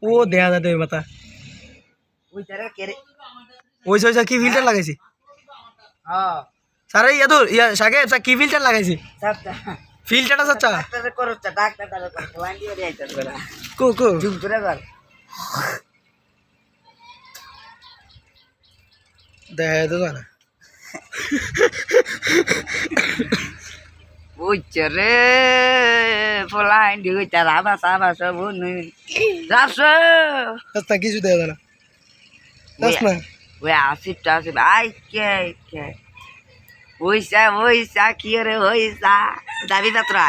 ও দেখা যায় দেবে মাথা ওই তারা কে রে ওই সইসা কি ফিল্টার লাগাইছি হ্যাঁ সারে ইয়াদুর ইয়া সাগে কি ফিল্টার লাগাইছি সাতটা ফিল্টারটা চাচা ডাক্তারে করছে ডাক্তারে করছে লাইন দিয়ে আইতাছে বলা কো কো জুম করে বল দেখা তো না ওই রে ফলাইন দিয়ে তার আবাস আবাস বুনি রাস রাস্তা কিছু দেখা যায় না রাস না ওই আসিফটা আসিফ আই কে ওইসা কি রে ওইসা দাবি যাত্রা